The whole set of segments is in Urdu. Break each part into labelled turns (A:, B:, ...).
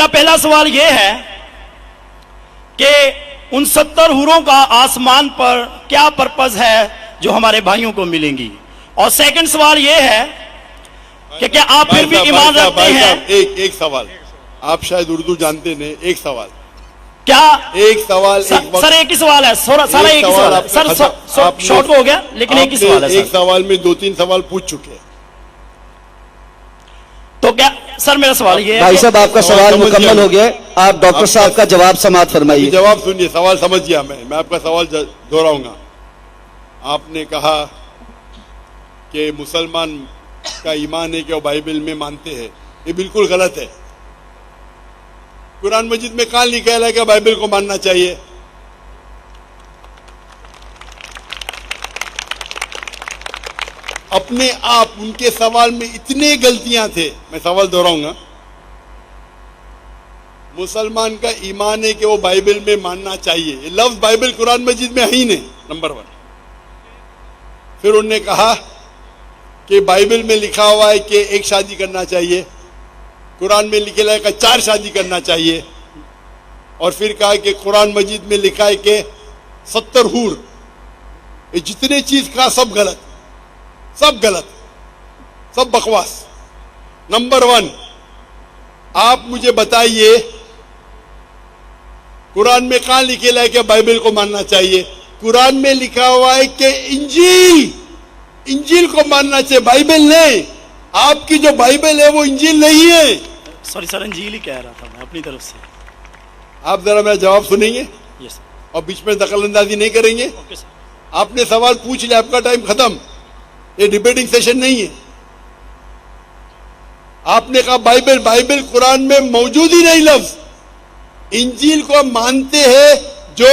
A: میرا پہلا سوال یہ ہے کہ ان 70 حوروں کا آسمان پر کیا پرپز ہے جو ہمارے بھائیوں کو ملیں گی؟ اور سیکنڈ سوال یہ ہے کہ کیا آپ پھر بھی ایمان رکھتے ہیں؟
B: ایک سوال، آپ شاید اردو جانتے نہیں، ایک سوال
A: کیا
B: ایک سوال
A: سر ایک ہی سوال ہے سارا ایک ہی سوال ہے سر، شارٹ ہو گیا لیکن ایک ہی سوال ہے
B: ایک سوال میں 2-3 سوال پوچھ چکے ہیں.
A: تو کیا سر میرا سوال یہ ہے
C: بھائی صاحب آپ کا سوال مکمل ہو گیا، آپ ڈاکٹر صاحب کا جواب سماعت فرمائیے.
B: جواب سنیے، سوال سمجھ گیا میں آپ کا سوال دہراؤں گا. آپ نے کہا کہ مسلمان کا ایمان ہے کہ وہ بائبل میں مانتے ہیں، یہ بالکل غلط ہے. قرآن مجید میں کہاں لکھا ہے کہ بائبل کو ماننا چاہیے؟ اپنے آپ ان کے سوال میں اتنے غلطیاں تھے. میں سوال دہراؤں گا. مسلمان کا ایمان ہے کہ وہ بائبل میں ماننا چاہیے، یہ لفظ بائبل قرآن مجید میں ہی نہیں، نمبر 1. پھر انہوں نے کہا کہ بائبل میں لکھا ہوا ہے کہ ایک شادی کرنا چاہیے، قرآن میں لکھا ہے کہ 4 شادی کرنا چاہیے، اور پھر کہا کہ قرآن مجید میں لکھا ہے کہ 70 حور. یہ جتنے چیز کہا سب غلط، سب غلط، سب بکواس. نمبر 1، آپ مجھے بتائیے قرآن میں کہاں لکھا ہے کہ بائبل کو ماننا چاہیے؟ قرآن میں لکھا ہوا ہے کہ انجیل کو ماننا چاہیے، بائبل نہیں. آپ کی جو بائبل ہے وہ انجیل نہیں ہے.
A: سوری سر، انجیل ہی کہہ رہا تھا میں اپنی طرف سے.
B: آپ ذرا میرا جواب سنیں گے
A: یس سر.
B: اور بیچ میں دخل اندازی نہیں کریں گے؟
A: Okay sir.
B: آپ نے سوال پوچھ لیا، آپ کا ٹائم ختم. یہ ڈیبیٹنگ سیشن نہیں ہے. آپ نے کہا بائبل قرآن میں موجود ہی نہیں لفظ. انجیل کو مانتے ہیں جو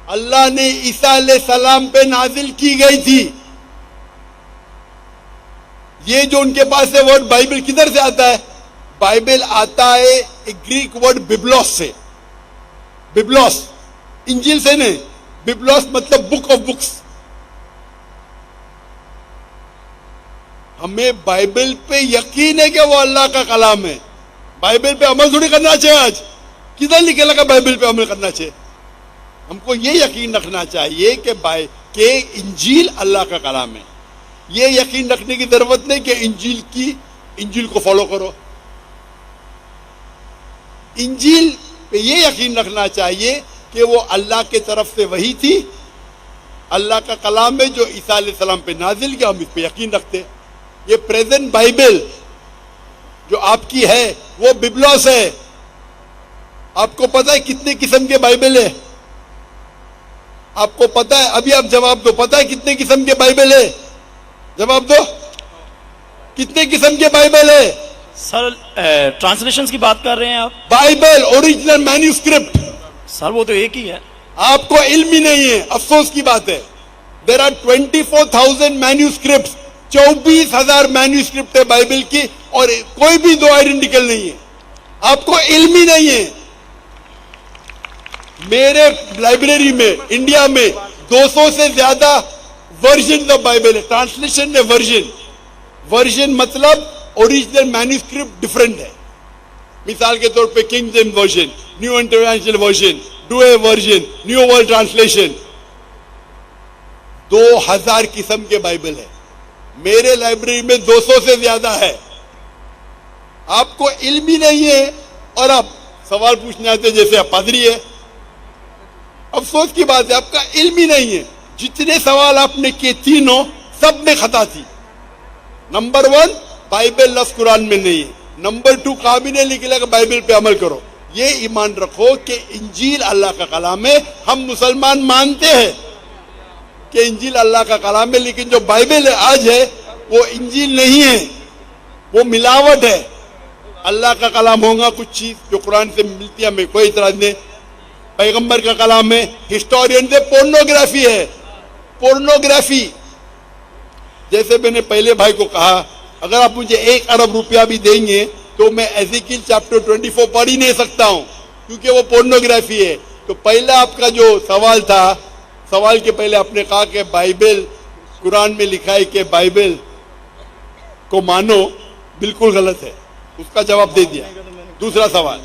B: اللہ نے عیسیٰ علیہ السلام پہ نازل کی گئی تھی. یہ جو ان کے پاس ہے ورڈ بائبل کدھر سے آتا ہے؟ بائبل آتا ہے ایک گریک ورڈ ببلوس سے. ببلوس انجیل سے نہیں، ببلوس مطلب بک آف بکس. ہمیں بائبل پہ یقین ہے کہ وہ اللہ کا کلام ہے. بائبل پہ عمل تھوڑی کرنا چاہیے. آج کدھر لکھا لگا بائبل پہ عمل کرنا چاہیے؟ ہم کو یہ یقین رکھنا چاہیے کہ انجیل اللہ کا کلام ہے. یہ یقین رکھنے کی ضرورت نہیں کہ انجیل کو فالو کرو. انجیل پہ یہ یقین رکھنا چاہیے کہ وہ اللہ کے طرف سے وحی تھی، اللہ کا کلام ہے جو عیسیٰ علیہ السلام پہ نازل کیا، ہم اس پہ یقین رکھتے. یہ پریزنٹ بائبل جو آپ کی ہے وہ ببلوس ہے. آپ کو پتا ہے کتنے قسم کے بائبل ہے؟ آپ کو پتا ہے؟ ابھی آپ جواب دو. پتا ہے کتنے قسم کے بائبل ہے؟ جواب دو. کتنے قسم کے بائبل ہے؟
A: سر ٹرانسلیشنز کی بات کر رہے ہیں آپ؟
B: Bible original manuscript.
A: سر وہ تو ایک ہی ہے. آپ
B: کو علم ہی نہیں ہے، افسوس کی بات ہے. There are 24,000 manuscript. 24,000 مینوسکرپٹ ہے بائبل کی، اور کوئی بھی 2 آئیڈینٹیکل نہیں ہے. آپ کو علم ہی نہیں ہے. میرے لائبریری میں انڈیا میں 200 سے زیادہ ورژن آف بائبل ہے. ٹرانسلیشن ہے ورژن مطلب اوریجنل مینوسکرپٹ ڈفرنٹ ہے. مثال کے طور پہ King James version, new international version, Douay version, new world translation. 2000 قسم کے بائبل ہے. میرے لائبریری میں 200 سے زیادہ ہے. آپ کو علم ہی نہیں ہے اور آپ سوال پوچھنے آتے جیسے آپ پادری ہے. افسوس کی بات ہے، آپ کا علم ہی نہیں ہے. جتنے سوال آپ نے کیے تینوں سب میں خطا تھی. نمبر 1، بائبل لفظ قرآن میں نہیں ہے. نمبر 2، کابینہ لکھا کہ بائبل پہ عمل کرو. یہ ایمان رکھو کہ انجیل اللہ کا کلام ہے. ہم مسلمان مانتے ہیں کہ انجیل اللہ کا کلام ہے، لیکن جو بائبل ہے آج ہے وہ انجیل نہیں ہے، وہ ملاوٹ ہے. اللہ کا کلام ہوگا کچھ چیز جو قرآن سے ملتی ہے، ہمیں کوئی اعتراض نہیں. پیغمبر کا کلام ہے. ہسٹورین سے پورنوگرافی ہے. پورنوگرافی جیسے میں نے پہلے بھائی کو کہا، اگر آپ مجھے 1 ارب روپیہ بھی دیں گے تو میں ایزیکیل چیپٹر 24 پڑھ ہی نہیں سکتا ہوں، کیونکہ وہ پورنوگرافی ہے. تو پہلا آپ کا جو سوال تھا، سوال کے پہلے آپ نے کہا کہ بائبل قرآن میں لکھا ہے کہ بائبل کو مانو، بالکل غلط ہے. اس کا جواب دے دیا. دوسرا سوال,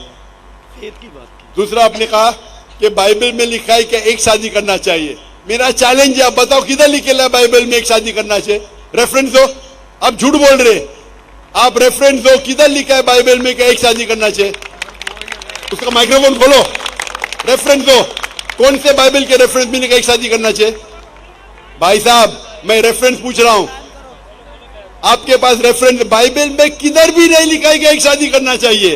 B: دوسرا آپ نے کہا کہ بائبل میں لکھا ہے کہ ایک شادی کرنا چاہیے. میرا چیلنج ہے, آپ بتاؤ کدھر لکھا ہے بائبل میں ایک شادی کرنا چاہیے؟ ریفرنس دو. آپ جھوٹ بول رہے, آپ ریفرنس دو, کدھر لکھا ہے بائبل میں کہ ایک شادی کرنا چاہیے؟ اس کا مائکرو فون کھولو, ریفرنس دو. کون سے بائبل کے ریفرنس میں لکھا ایک شادی کرنا چاہیے؟ بھائی صاحب میں ریفرنس پوچھ رہا ہوں, آپ کے پاس ریفرنس بائبل میں کدھر بھی نہیں لکھا ہے کہ ایک شادی کرنا چاہیے.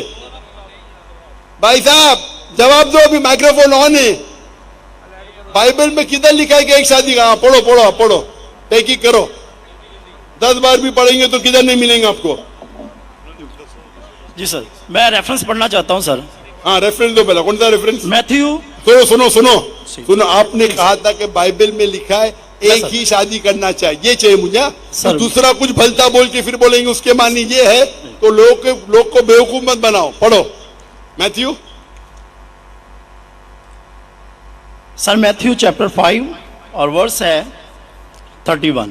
B: بھائی صاحب جواب دو, ابھی مائکرو فون آن ہے. بائبل میں کدھر لکھا ہے کہ ایک شادی کا؟ پڑھو پڑھو پڑھو, تحقیق کرو. 10 بار بھی پڑھیں گے تو کدھر نہیں ملیں گے آپ کو.
A: جی سر, میں ریفرنس پڑھنا چاہتا ہوں سر.
B: ہاں ریفرنس دو پہلا. کون سا ریفرنس؟
A: میتھیو.
B: سنو سنو سنو, آپ نے کہا تھا کہ بائبل میں لکھا ہے ایک ہی شادی کرنا چاہیے, یہ چاہیے مجھے. تو دوسرا کچھ بھلتا بول کے پھر بولیں گے اس کے معنی یہ ہے, تو لوگ کو بیوقوف مت بناؤ. پڑھو میتھیو.
A: سر میتھیو چیپٹر 5 اور ورس ہے 31.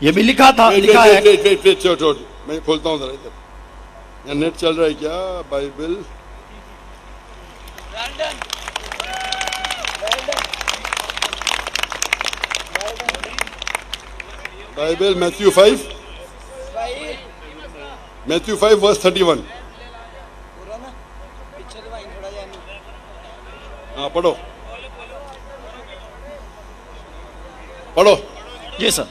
A: یہ بھی لکھا تھا, لکھا ہے.
B: میں کھولتا ہوں ذرا ادھر, یہاں نیٹ چل رہا ہے کیا؟ بائبل بائبل میتھیو 5 ورس 31. ہاں پڑھو پڑھو.
A: جی سر.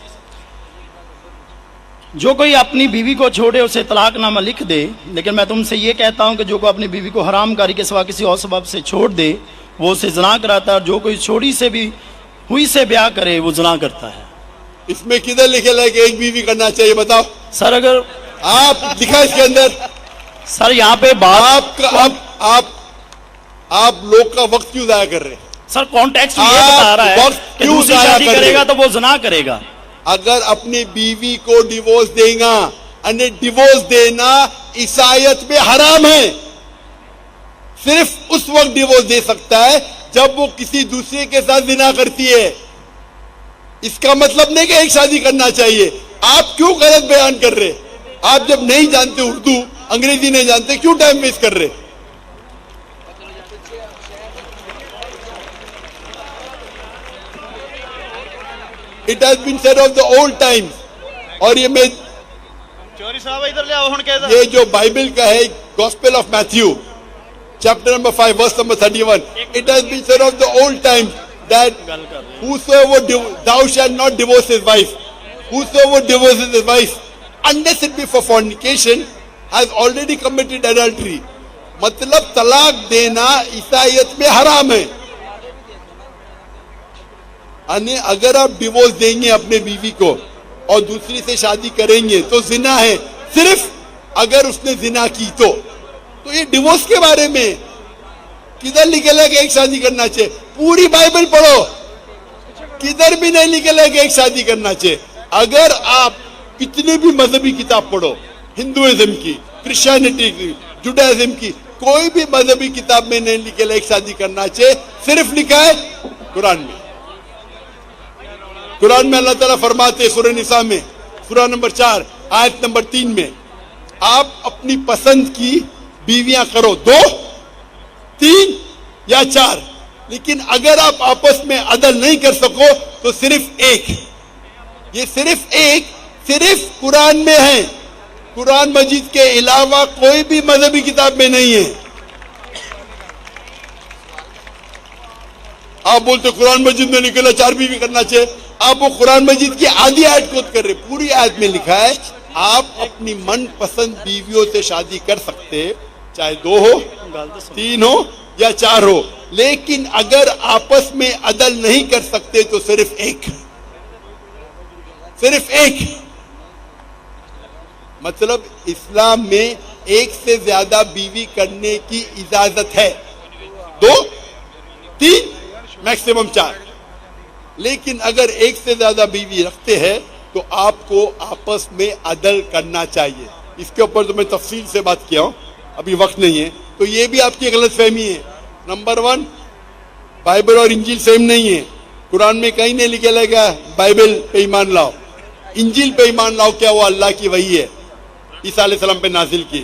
A: جو کوئی اپنی بیوی کو چھوڑے اسے طلاق نامہ لکھ دے, لیکن میں تم سے یہ کہتا ہوں کہ جو کوئی اپنی بیوی کو حرام کاری کے سوا کسی اور سبب سے چھوڑ دے وہ اسے زنا کراتا ہے, اور جو کوئی چھوڑی سے بھی ہوئی سے بیاہ کرے وہ زنا کرتا ہے.
B: اس میں کدھر لکھا ہے کہ ایک بیوی کرنا چاہیے؟ بتاؤ
A: سر. اگر
B: آپ دکھا اس کے اندر.
A: سر یہاں پہ بات
B: آپ لوگ کا وقت کیوں ضائع کر رہے ہیں؟
A: سر کانٹیکسٹ یہ بتا رہا ہے کہ دوسری شادی کرے گا تو وہ زنا کرے گا.
B: اگر اپنی بیوی کو ڈیورس دے گا, انہیں ڈیورس دینا عیسائیت میں حرام ہے. صرف اس وقت ڈیورس دے سکتا ہے جب وہ کسی دوسرے کے ساتھ زنا کرتی ہے. اس کا مطلب نہیں کہ ایک شادی کرنا چاہیے. آپ کیوں غلط بیان کر رہے؟ آپ جب نہیں جانتے اردو, انگریزی نہیں جانتے, کیوں ٹائم ویسٹ کر رہے؟ It has been said of the old times. اور یہ میں یہ جو بائبل کا ہے gospel of Matthew chapter number 5 verse number 31, it has been said of the old times that whosoever thou shalt not divorce his wife, whosoever divorces his wife unless it be for fornication has already committed adultery. مطلب طلاق دینا عیسائیت میں حرام ہے. اگر آپ ڈیورس دیں گے اپنے بیوی کو اور دوسری سے شادی کریں گے تو زنا ہے. صرف اگر اس نے زنا کی تو یہ ڈیورس کے بارے میں کدھر لکھا ہے کہ ایک شادی کرنا چاہیے؟ پوری بائبل پڑھو, کدھر بھی نہیں لکھا ہے کہ ایک شادی کرنا چاہیے. اگر آپ کتنی بھی مذہبی کتاب پڑھو, ہندوازم کی, کرسچینٹی کی, جوڈائزم کی, کوئی بھی مذہبی کتاب میں نہیں لکھا ہے ایک شادی کرنا چاہیے. صرف لکھا ہے قرآن میں. قرآن میں اللہ تعالیٰ فرماتے سورہ نساء میں سورہ نمبر 4 آیت نمبر 3 میں, آپ اپنی پسند کی بیویاں کرو 2, 3 یا 4, لیکن اگر آپ آپس میں عدل نہیں کر سکو تو صرف ایک. یہ صرف ایک صرف قرآن میں ہے. قرآن مجید کے علاوہ کوئی بھی مذہبی کتاب میں نہیں ہے. آپ بولتے قرآن مجید میں نکلا 4 بیوی کرنا چاہیے, آپ وہ قرآن مجید کی آدھی آیت کوت کر رہے. پوری آیت میں لکھا ہے آپ اپنی من پسند بیویوں سے شادی کر سکتے, چاہے 2 ہو, 3 ہو یا 4 ہو, لیکن اگر آپس میں عدل نہیں کر سکتے تو صرف ایک. صرف ایک. مطلب اسلام میں ایک سے زیادہ بیوی کرنے کی اجازت ہے, 2, 3 میکسیمم 4, لیکن اگر ایک سے زیادہ بیوی رکھتے ہیں تو آپ کو آپس میں عدل کرنا چاہیے. اس کے اوپر تو میں تفصیل سے بات کیا ہوں, ابھی وقت نہیں ہے. تو یہ بھی آپ کی غلط فہمی ہے. نمبر 1, بائبل اور انجیل سیم نہیں ہے. قرآن میں کہیں نہیں لکھا گیا بائبل پہ ایمان لاؤ, انجیل پہ ایمان لاؤ. کیا وہ اللہ کی وحی ہے, عیسیٰ علیہ السلام پہ نازل کی.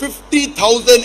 B: 50,000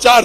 B: 4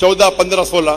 B: 14, 15, 16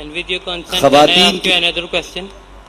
D: And with your consent, can I ask you another question?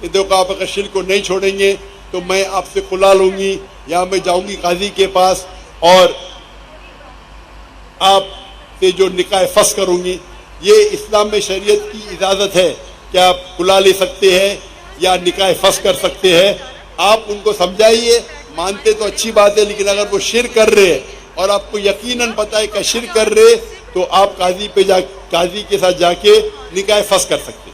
B: کہ دیکھو آپ اگر شرک کو نہیں چھوڑیں گے تو میں آپ سے کھلا لوں گی یا میں جاؤں گی قاضی کے پاس اور آپ سے جو نکاح فسخ کروں گی. یہ اسلام میں شریعت کی اجازت ہے کہ آپ کھلا لے سکتے ہیں یا نکاح فسخ کر سکتے ہیں. آپ ان کو سمجھائیے, مانتے تو اچھی بات ہے, لیکن اگر وہ شرک کر رہے ہیں اور آپ کو یقیناً پتہ ہے کہ شرک کر رہے تو آپ قاضی کے ساتھ جا کے نکاح فسخ کر سکتے.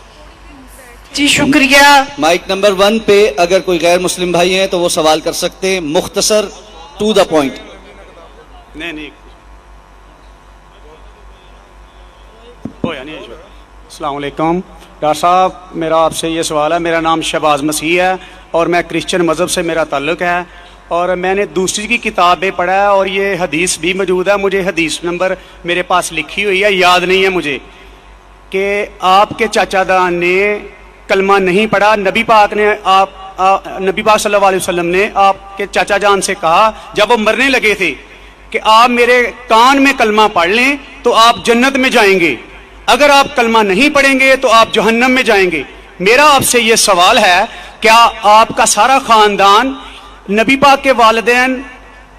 E: جی شکریہ.
C: مائک نمبر 1 پہ اگر کوئی غیر مسلم بھائی ہیں تو وہ سوال کر سکتے ہیں, مختصر ٹو دا پوائنٹ.
F: نہیں السلام علیکم ڈاکٹر صاحب, میرا آپ سے یہ سوال ہے. میرا نام شہباز مسیح ہے اور میں کرسچن مذہب سے میرا تعلق ہے, اور میں نے دوسری کی کتابیں پڑھا ہے اور یہ حدیث بھی موجود ہے. مجھے حدیث نمبر میرے پاس لکھی ہوئی ہے, یاد نہیں ہے مجھے, کہ آپ کے چاچا دان نے کلمہ نہیں پڑھا. نبی پاک صلی اللہ علیہ وسلم نے آپ کے چاچا جان سے کہا جب وہ مرنے لگے تھے کہ آپ میرے کان میں کلمہ پڑھ لیں تو آپ جنت میں جائیں گے, اگر آپ کلمہ نہیں پڑھیں گے تو آپ جہنم میں جائیں گے. میرا آپ سے یہ سوال ہے, کیا آپ کا سارا خاندان, نبی پاک کے والدین,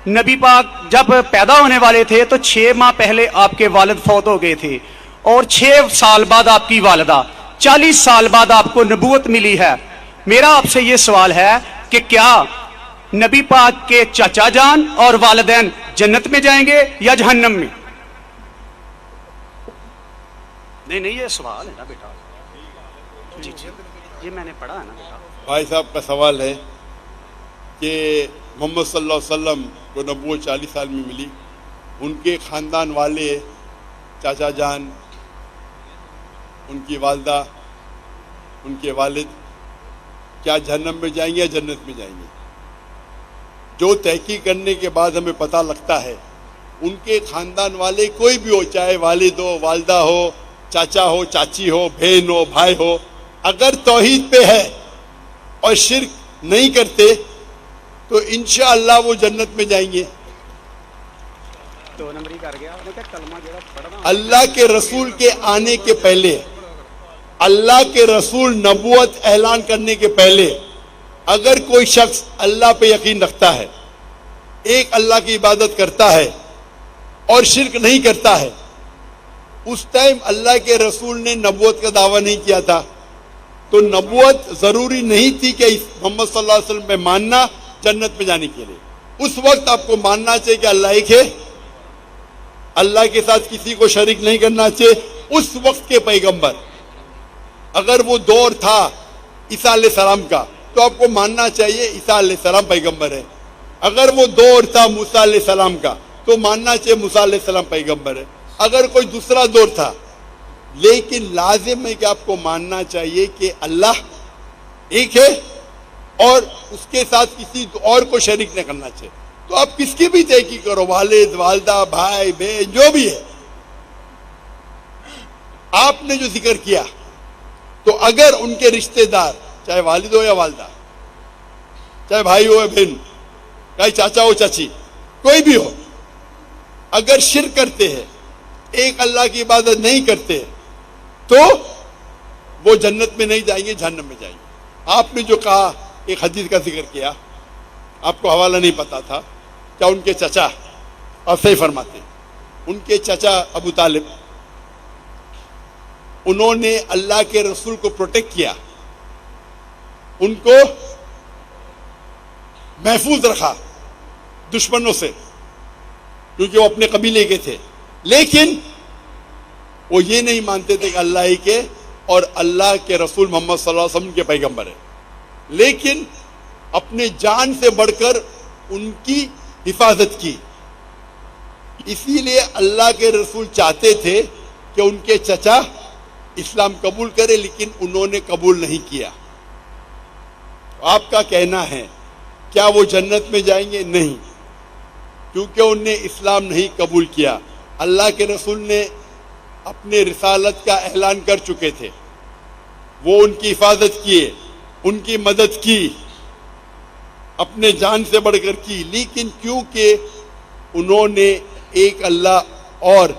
F: نبی پاک جب پیدا ہونے والے تھے تو 6 ماہ پہلے آپ کے والد فوت ہو گئے تھے, اور 6 سال بعد آپ کی والدہ, 40 سال بعد آپ کو نبوت ملی ہے. میرا آپ سے یہ سوال ہے کہ کیا نبی پاک کے چچا جان اور والدین جنت میں جائیں گے یا جہنم میں؟ نہیں یہ سوال ہے نا بیٹا. جی یہ میں نے پڑھا ہے نا بیٹا.
B: بھائی صاحب کا سوال ہے کہ محمد صلی اللہ علیہ وسلم کو نبوت 40 سال میں ملی, ان کے خاندان والے, چاچا جان, ان کی والدہ, ان کے والد کیا جہنم میں جائیں گے یا جنت میں جائیں گے؟ جو تحقیق کرنے کے بعد ہمیں پتہ لگتا ہے ان کے خاندان والے کوئی بھی ہو, چاہے والد ہو, والدہ ہو, چاچا ہو, چاچی ہو, بہن ہو, بھائی ہو, اگر توحید پہ ہے اور شرک نہیں کرتے تو انشاءاللہ وہ جنت میں جائیں گے.
F: 2 نمبر ہی کر گیا. کلمہ جڑا پڑھنا
B: اللہ کے رسول کے آنے کے پہلے, اللہ کے رسول نبوت اعلان کرنے کے پہلے اگر کوئی شخص اللہ پہ یقین رکھتا ہے, ایک اللہ کی عبادت کرتا ہے اور شرک نہیں کرتا ہے, اس ٹائم اللہ کے رسول نے نبوت کا دعویٰ نہیں کیا تھا, تو نبوت ضروری نہیں تھی کہ محمد صلی اللہ علیہ وسلم پہ ماننا جنت میں جانے کے لیے. اس وقت آپ کو ماننا چاہیے کہ اللہ ایک ہے, اللہ کے ساتھ کسی کو شریک نہیں کرنا چاہیے. اس وقت کے پیغمبر, اگر وہ دور تھا عیسیٰ علیہ السلام کا تو آپ کو ماننا چاہیے عیسیٰ علیہ السلام پیغمبر ہے. اگر وہ دور تھا موسیٰ علیہ السلام کا تو ماننا چاہیے موسیٰ علیہ السلام پیغمبر ہے. اگر کوئی دوسرا دور تھا, لیکن لازم ہے کہ آپ کو ماننا چاہیے کہ اللہ ایک ہے اور اس کے ساتھ کسی اور کو شریک نہیں کرنا چاہیے. تو آپ کس کی بھی تحقیق کرو, والد, والدہ, بھائی, بہن, جو بھی ہے, آپ نے جو ذکر کیا, تو اگر ان کے رشتہ دار, چاہے والد ہو یا والدہ, چاہے بھائی ہو یا بہن, چاہے چاچا ہو چاچی, کوئی بھی ہو, اگر شرک کرتے ہیں, ایک اللہ کی عبادت نہیں کرتے, تو وہ جنت میں نہیں جائیں گے, جہنم میں جائیں گے. آپ نے جو کہا, ایک حدیث کا ذکر کیا, آپ کو حوالہ نہیں پتا تھا, کیا ان کے چچا, آپ صحیح فرماتے, ان کے چچا ابو طالب, انہوں نے اللہ کے رسول کو پروٹیکٹ کیا, ان کو محفوظ رکھا دشمنوں سے, کیونکہ وہ اپنے قبیلے کے تھے. لیکن وہ یہ نہیں مانتے تھے کہ اللہ ہی کے اور اللہ کے رسول محمد صلی اللہ علیہ وسلم کے پیغمبر ہیں, لیکن اپنے جان سے بڑھ کر ان کی حفاظت کی. اسی لیے اللہ کے رسول چاہتے تھے کہ ان کے چچا اسلام قبول کرے, لیکن انہوں نے قبول نہیں کیا. آپ کا کہنا ہے کیا وہ جنت میں جائیں گے؟ نہیں, کیونکہ انہوں نے اسلام نہیں قبول کیا. اللہ کے رسول نے اپنے رسالت کا اعلان کر چکے تھے, وہ ان کی حفاظت کیے, ان کی مدد کی, اپنے جان سے بڑھ کر کی. لیکن کیونکہ انہوں نے ایک اللہ اور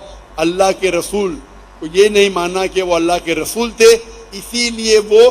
B: اللہ کے رسول کو یہ نہیں مانا کہ وہ اللہ کے رسول تھے, اسی لیے وہ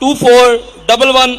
G: 2411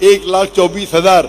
B: 1,24,000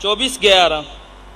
G: 24:11।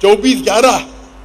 B: 24:11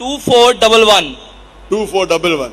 G: 2411।
B: 2411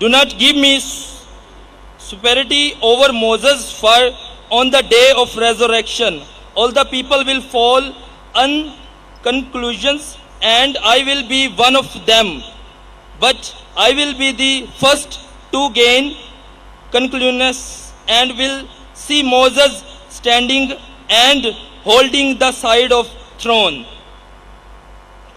G: Do not give me superiority over Moses, for on the day of resurrection. All the people will fall on conclusions, and I will be one of them. But I will be the first to gain conclusions and will see Moses standing and holding the side of throne.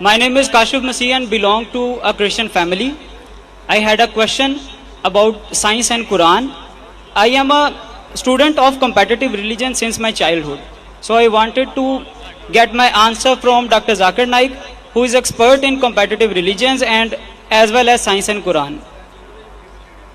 H: My name is Kashif Masih and belong to a Christian family. I had a question about science and Quran. I am a student of competitive religion since my childhood. So I wanted to get my answer from Dr. Zakir Naik, who is expert in competitive religions and as well as science and Quran.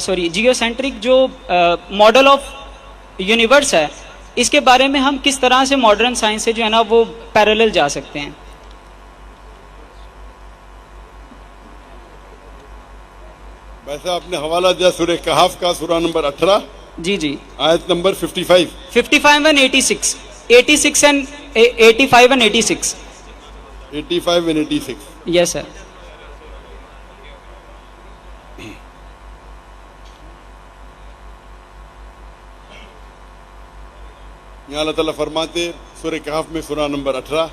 H: Sorry geocentric جو ماڈل آف یونیورس ہے اس کے بارے میں ہم کس طرح سے ماڈرن سائنس سے جو ہے نا وہ پیرالل جا سکتے ہیں؟
B: ویسے آپ نے حوالہ دیا سورہ کہف کا، سورہ نمبر 18
H: جی جی،
B: آیت number 55
H: 55 and 86 86 and 85 and 86.
B: 85 and 86.
H: یس سر.
B: یہاں اللہ تعالیٰ فرماتے سورہ کہف میں سورہ نمبر 18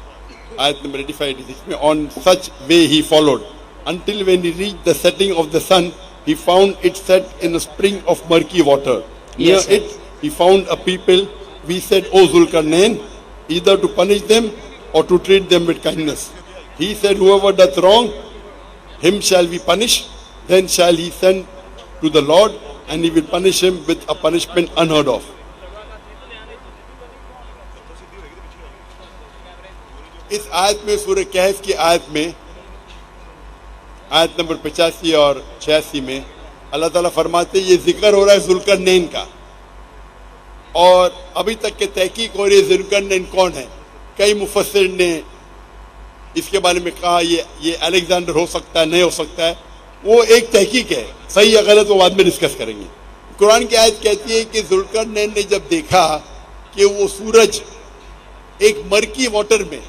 B: آیت نمبر 85-86 میں on such way he followed until when he reached the setting of the sun he found it set in a spring of murky water. Near
H: Yes, sir.
B: it he found a people. We said, O Zulkarnain, either to punish them or to treat them with kindness. He said, whoever doth wrong, him shall be punished. Then shall he send to the Lord, and he will punish him with a punishment unheard of. اس آیت میں سورہ کہف کی آیت میں آیت نمبر 85 اور 86 میں اللہ تعالیٰ فرماتے یہ ذکر ہو رہا ہے ذوالقرنین کا، اور ابھی تک کے تحقیق ہو رہی ہے ذوالقرنین کون ہے. کئی مفسر نے اس کے بارے میں کہا یہ الیگزینڈر ہو سکتا ہے، نہیں ہو سکتا ہے، وہ ایک تحقیق ہے، صحیح یا غلط وہ بعد میں ڈسکس کریں گے. قرآن کی آیت کہتی ہے کہ ذوالقرنین نے جب دیکھا کہ وہ سورج ایک مرکی واٹر میں،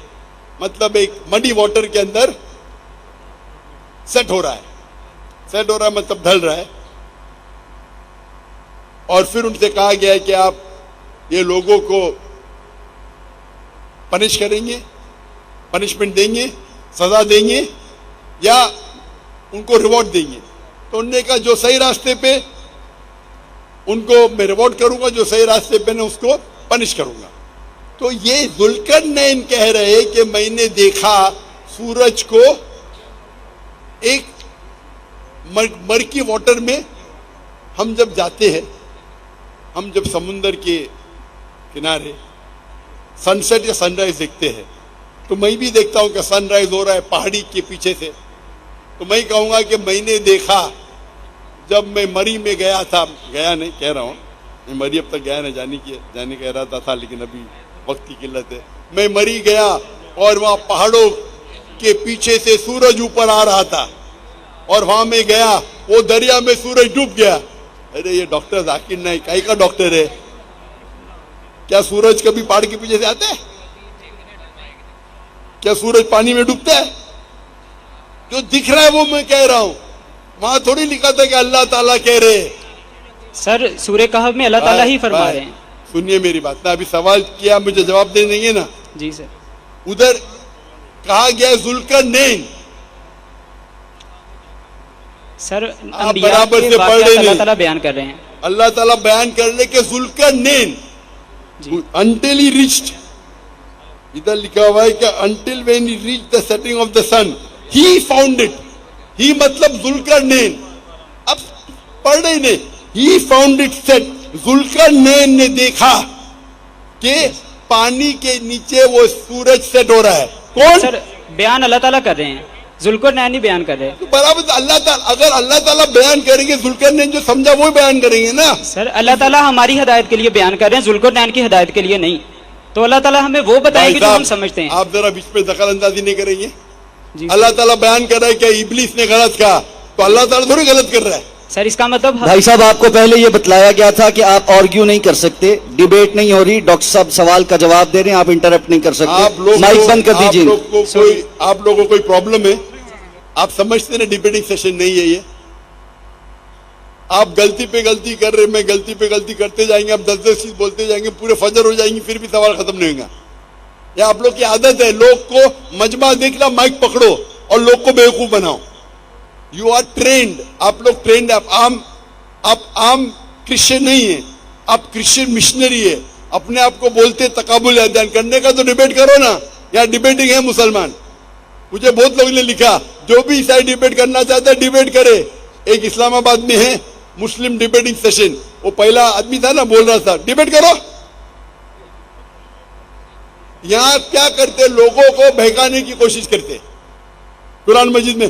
B: مطلب ایک مڈی واٹر کے اندر سیٹ ہو رہا ہے مطلب ڈھل رہا ہے، اور پھر ان سے کہا گیا ہے کہ آپ یہ لوگوں کو پنش کریں گے، پنشمنٹ دیں گے، سزا دیں گے، یا ان کو ریوارڈ دیں گے. تو انہوں نے کہا جو صحیح راستے پہ ان کو میں ریوارڈ کروں گا، جو صحیح راستے پہ میں اس کو پنش کروں گا. تو یہ ذوالقرنین کہہ رہے کہ میں نے دیکھا سورج کو ایک مرکی واٹر میں. ہم جب جاتے ہیں، ہم جب سمندر کے کنارے سن سیٹ یا سن رائز دیکھتے ہیں، تو میں بھی دیکھتا ہوں کہ سن رائز ہو رہا ہے پہاڑی کے پیچھے سے. تو میں کہوں گا کہ میں نے دیکھا جب میں مری میں گیا تھا، گیا نہیں کہہ رہا ہوں، میں مری اب تک گیا نہیں، جانے کا ارادہ تھا لیکن ابھی وقت کی قلت ہے. میں مری گیا اور وہاں پہاڑوں کے پیچھے سے سورج اوپر آ رہا تھا، اور وہاں میں گیا، وہ دریا میں سورج ڈوب گیا. ارے یہ ڈاکٹر ذاکر نائک کائی کا ڈاکٹر ہے؟ کیا سورج کبھی پہاڑ کے پیچھے سے آتا ہے؟ کیا سورج پانی میں ڈوبتا ہے؟ جو دکھ رہا ہے وہ میں کہہ رہا ہوں، وہاں تھوڑی لکھا تھا کہ اللہ تعالیٰ کہہ رہے.
H: سر سورہ کہف میں اللہ تعالیٰ ہی فرما رہے ہیں.
B: سنیے میری بات، میں ابھی سوال کیا، مجھے جواب دے دیں گے نا؟
H: جی سر.
B: ادھر کہا گیا ذوالقرنین،
H: سر
B: آپ
H: انبیاء
B: برابر
H: کے
B: سے پڑھ
H: واقعات
B: رہے
H: اللہ
B: نہیں.
H: تعالیٰ بیان کر رہے ہیں.
B: اللہ تعالیٰ بیان کر لے کہ ذوالقرنین until he reached، ادھر لکھا ہوا ہے کہ until when he reached the setting of the sun he found it. he مطلب ذوالقرنین، اب پڑھ رہے نہیں، he found it set. Zulqarnain نے دیکھا کہ پانی کے نیچے وہ سورج سیٹ ہو رہا ہے. کون؟
H: سر بیان اللہ تعالیٰ کر رہے ہیں، ذوالقرنین ہی بیان کر رہے ہیں.
B: برابر اللہ تعالیٰ، اگر اللہ تعالیٰ بیان کریں گے ذوالقرنین جو سمجھا وہ بیان کریں گے نا.
H: سر اللہ تعالیٰ ہماری ہدایت کے لیے بیان کر رہے ہیں، ذوالقرنین کی ہدایت کے لیے نہیں. تو اللہ تعالیٰ ہمیں وہ بتائے گی جو ہم سمجھتے ہیں.
B: آپ ذرا بیچ میں دخل اندازی نہیں کریں گے.
H: جی
B: اللہ تعالیٰ بیان کر رہا ہے کہ ابلیس نے غلط کہا، تو اللہ تعالیٰ تھوڑی غلط کر رہا ہے.
H: سر اس کا مطلب
C: بھائی صاحب آپ کو پہلے یہ بتلایا گیا تھا کہ آپ آرگیو نہیں کر سکتے، ڈیبیٹ نہیں ہو رہی، ڈاکٹر صاحب سوال کا جواب دے رہے ہیں، آپ انٹرپٹ نہیں کر سکتے. مائک بند کر دیجیے.
B: آپ لوگوں کو کوئی پرابلم ہے؟ آپ سمجھتے ہیں ڈیبیٹنگ سیشن نہیں ہے یہ. آپ غلطی پہ غلطی کر رہے، میں غلطی پہ غلطی کرتے جائیں گے، آپ 10 چیز بولتے جائیں گے، پورے فجر ہو جائیں گے، پھر بھی سوال ختم نہیں ہوگا. یہ آپ لوگ کی عادت ہے، لوگ کو مجمع دیکھنا، مائک پکڑو اور لوگ کو بیوقوف بناؤ. یو آر ٹرینڈ، آپ لوگ ٹرینڈ. آپ عام کرسچن نہیں ہیں، آپ کرسچن مشنری ہے. اپنے آپ کو بولتے تقابل ادیان کرنے کا تو ڈیبیٹ کرو نا. یہاں ڈیبیٹنگ ہے مسلمان. مجھے بہت لوگوں نے لکھا جو بھی عیسائی ڈیبیٹ کرنا چاہتا ہے ڈیبیٹ کرے. ایک اسلام آباد میں ہے مسلم ڈیبیٹنگ سیشن، وہ پہلا آدمی تھا نا، بول رہا تھا ڈیبیٹ کرو. یہاں کیا کرتے؟ لوگوں کو بہکانے کی کوشش کرتے. قرآن مجید میں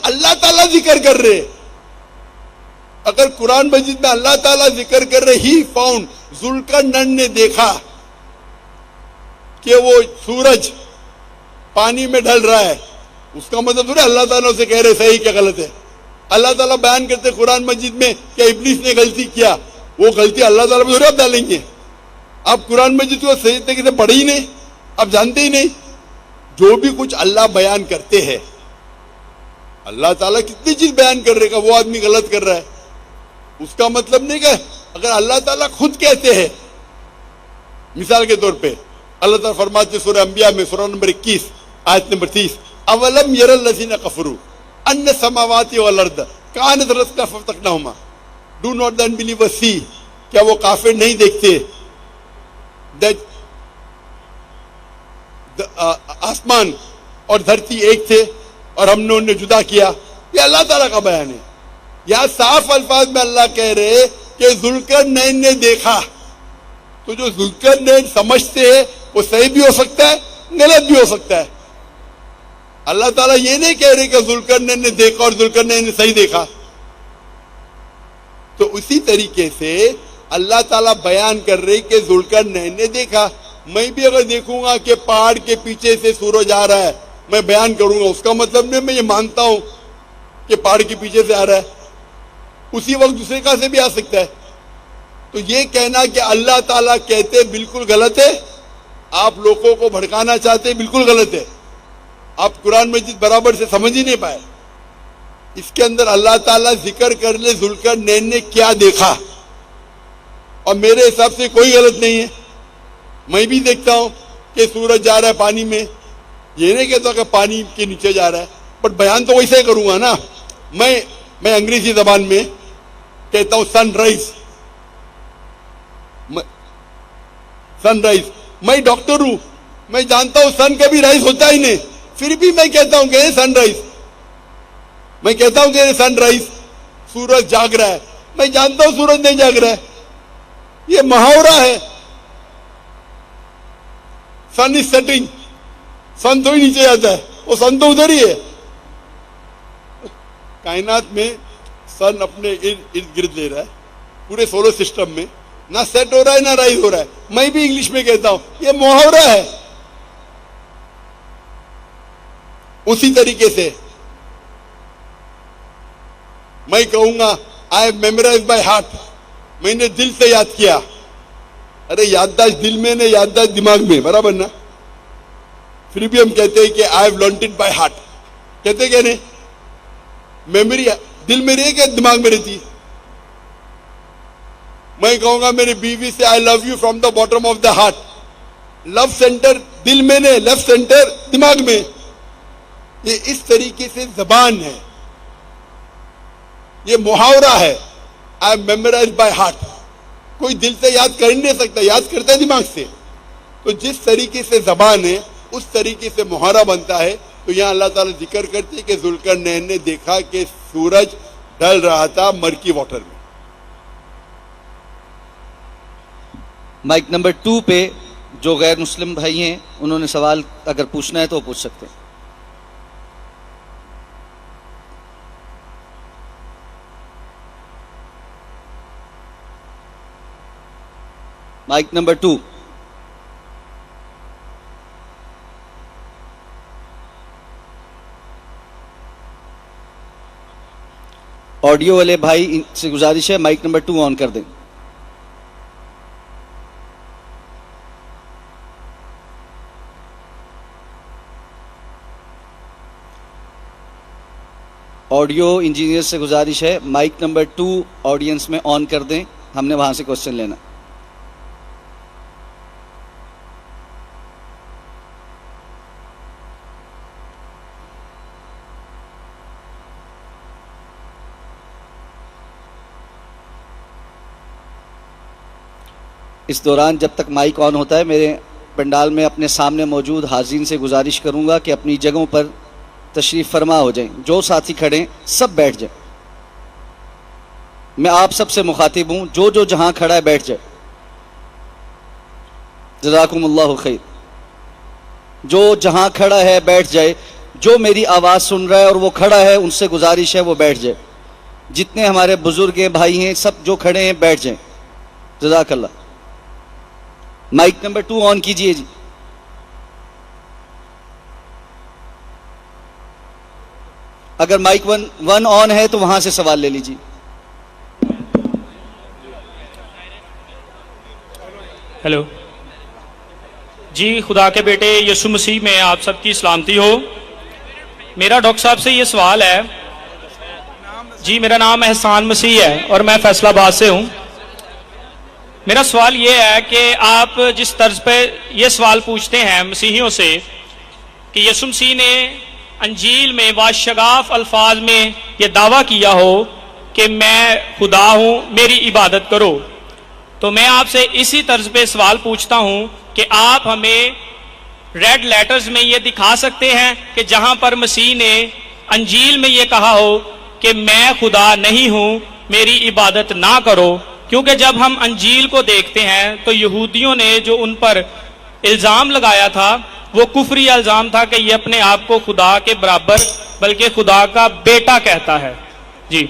B: اللہ تعالیٰ ذکر کر رہے، اگر قرآن مجید میں اللہ تعالیٰ ذکر کر رہے ہی فاؤنڈ ذوالقرنین نے دیکھا کہ وہ سورج پانی میں ڈھل رہا ہے، اس کا مطلب تھوڑا اللہ تعالیٰ سے کہہ رہے صحیح کیا غلط ہے. اللہ تعالیٰ بیان کرتے قرآن مجید میں کہ ابلیس نے غلطی کیا، وہ غلطی اللہ تعالیٰ پہ تھوڑا آپ ڈالیں گے. آپ قرآن مجید کو صحیح طریقے سے پڑھے ہی نہیں، آپ جانتے ہی نہیں. جو بھی کچھ اللہ بیان کرتے ہیں، اللہ تعالیٰ کتنی چیز بیان کر رہے گا، وہ آدمی غلط کر رہا ہے، اس کا مطلب نہیں کہ اگر اللہ تعالیٰ خود کہتے ہیں، مثال کے طور پہ اللہ تعالیٰ فرماتے سورہ انبیاء میں سورہ نمبر 21 آیت نمبر 30 اولم یر الذین کفروا ان السماوات والارض کانت رتقا ففتقناہما. Do not the unbelievers see، کیا وہ کافر نہیں دیکھتے that آسمان اور دھرتی ایک تھے اور ہم نے انہیں جدا کیا. یہ اللہ تعالیٰ کا بیان ہے. یہاں صاف الفاظ میں اللہ کہہ رہے کہ ذوالقرنین نے دیکھا. تو جو ذوالقرنین سمجھتے ہیں وہ صحیح بھی ہو سکتا ہے، غلط بھی ہو سکتا ہے. اللہ تعالیٰ یہ نہیں کہہ رہے کہ ذوالقرنین نے دیکھا اور ذوالقرنین نے صحیح دیکھا. تو اسی طریقے سے اللہ تعالیٰ بیان کر رہے کہ ذوالقرنین نے دیکھا. میں بھی اگر دیکھوں گا کہ پہاڑ کے پیچھے سے سورج آ رہا ہے، میں بیان کروں گا، اس کا مطلب نہیں میں یہ مانتا ہوں کہ پہاڑ کے پیچھے سے آ رہا ہے. اسی وقت دوسرے کا سے بھی آ سکتا ہے. تو یہ کہنا کہ اللہ تعالیٰ کہتے بالکل غلط ہے. آپ لوگوں کو بھڑکانا چاہتے بالکل غلط ہے. آپ قرآن مجید برابر سے سمجھ ہی نہیں پائے. اس کے اندر اللہ تعالیٰ ذکر کر لے ذوالقرنین نے کیا دیکھا، اور میرے حساب سے کوئی غلط نہیں ہے. میں بھی دیکھتا ہوں کہ سورج جا رہا ہے پانی میں، یہ نہیں کہتا کہ پانی کے نیچے جا رہا ہے، بٹ بیان تو ویسے ہی کروں گا نا. میں انگریزی زبان میں کہتا ہوں سن رائز. سن رائز. میں ڈاکٹر ہوں، میں جانتا ہوں سن کبھی رائز ہوتا ہی نہیں، پھر بھی میں کہتا ہوں کہ سن رائز. میں کہتا ہوں کہ سن رائز، سورج جاگ رہا ہے. میں جانتا ہوں سورج نہیں جاگ رہا ہے، یہ محاورہ ہے. سن از سیٹنگ، سن تو ہی نیچے جاتا ہے، وہ سن تو ادھر ہی ہے. کائنات میں سن اپنے ارد گرد لے رہا ہے، پورے سولر سسٹم میں نہ سیٹ ہو رہا ہے نہ رائز ہو رہا ہے. میں بھی انگلش میں کہتا ہوں یہ محاورہ ہے. اسی طریقے سے میں کہوں گا آئی میمورائز بائی ہارٹ، میں نے دل سے یاد کیا. ارے یادداشت دل میں نہیں، یادداشت دماغ میں، برابر نا. پھر بھی ہم کہتے ہیں کہ I have learned it by heart. کہتے کہ نہیں؟ میموری دل میں رہے کہ دماغ میں رہتی. میں کہوں گا میری بیوی سے I love you from the bottom of the heart. Love centre دل میں نہیں، لو سینٹر دماغ میں. یہ اس طریقے سے زبان ہے، یہ محاورہ ہے. آئی میمورائز بائی ہارٹ. کوئی دل سے یاد کر نہیں سکتا، یاد کرتا ہے دماغ سے. تو جس طریقے سے زبان ہے اس طریقے سے محاورہ بنتا ہے. تو یہاں اللہ تعالیٰ ذکر کرتے کہ ذوالقرنین نے دیکھا کہ سورج ڈھل رہا تھا مرکی واٹر میں.
C: مائک نمبر 2 پہ جو غیر مسلم بھائی ہیں انہوں نے سوال اگر پوچھنا ہے تو وہ پوچھ سکتے ہیں. Mic number 2. آڈیو والے بھائی سے گزارش ہے مائک نمبر 2 آن کر دیں. آڈیو انجینئر سے گزارش ہے مائک نمبر 2 آڈینس میں آن کر دیں، ہم نے وہاں سے کوسچن لینا. اس دوران جب تک مائک آن ہوتا ہے میرے پنڈال میں اپنے سامنے موجود حاضرین سے گزارش کروں گا کہ اپنی جگہوں پر تشریف فرما ہو جائیں. جو ساتھی کھڑے ہیں سب بیٹھ جائیں. میں آپ سب سے مخاطب ہوں، جو جہاں کھڑا ہے بیٹھ جائے. جزاکم اللہ خیر. جو جہاں کھڑا ہے بیٹھ جائے. جو میری آواز سن رہا ہے اور وہ کھڑا ہے ان سے گزارش ہے وہ بیٹھ جائے. جتنے ہمارے بزرگ ہیں بھائی ہیں سب جو کھڑے ہیں بیٹھ جائیں. جزاک اللہ. مائک نمبر 2 آن کیجئے جی. اگر مائک 1 آن ہے تو وہاں سے سوال لے لیجیے.
I: ہیلو جی، خدا کے بیٹے یسوع مسیح میں آپ سب کی سلامتی ہو. میرا ڈاکٹر صاحب سے یہ سوال ہے. جی میرا نام احسان مسیح ہے اور میں فیصلہ آباد سے ہوں. میرا سوال یہ ہے کہ آپ جس طرز پہ یہ سوال پوچھتے ہیں مسیحیوں سے کہ یسوع مسیح نے انجیل میں واشگاف الفاظ میں یہ دعویٰ کیا ہو کہ میں خدا ہوں، میری عبادت کرو، تو میں آپ سے اسی طرز پہ سوال پوچھتا ہوں کہ آپ ہمیں ریڈ لیٹرز میں یہ دکھا سکتے ہیں کہ جہاں پر مسیح نے انجیل میں یہ کہا ہو کہ میں خدا نہیں ہوں، میری عبادت نہ کرو. کیونکہ جب ہم انجیل کو دیکھتے ہیں تو یہودیوں نے جو ان پر الزام لگایا تھا وہ کفری الزام تھا کہ یہ اپنے آپ کو خدا کے برابر بلکہ خدا کا بیٹا کہتا ہے. جی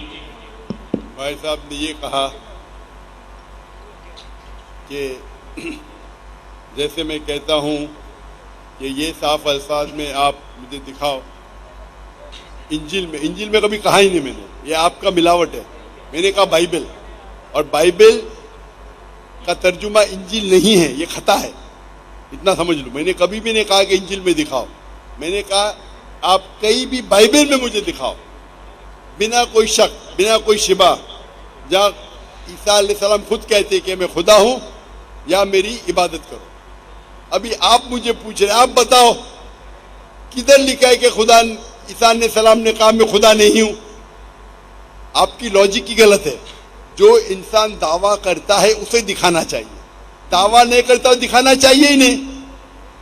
B: بھائی صاحب نے یہ کہا کہ جیسے میں کہتا ہوں کہ یہ صاف الفاظ میں آپ مجھے دکھاؤ. انجیل میں کبھی کہا ہی نہیں میں نے، یہ آپ کا ملاوٹ ہے. میں نے کہا بائبل، اور بائبل کا ترجمہ انجیل نہیں ہے، یہ خطا ہے، اتنا سمجھ لو. میں نے کبھی بھی نہیں کہا کہ انجیل میں دکھاؤ. میں نے کہا آپ کہیں بھی بائبل میں مجھے دکھاؤ بنا کوئی شک بنا کوئی شبہ جہاں عیسیٰ علیہ السلام خود کہتے کہ میں خدا ہوں یا میری عبادت کرو. ابھی آپ مجھے پوچھ رہے، آپ بتاؤ کدھر لکھا ہے کہ خدا عیسیٰ علیہ السلام نے کہا میں خدا نہیں ہوں. آپ کی لاجک کی غلط ہے. جو انسان دعویٰ کرتا ہے اسے دکھانا چاہیے، دعویٰ نہیں کرتا دکھانا چاہیے ہی نہیں.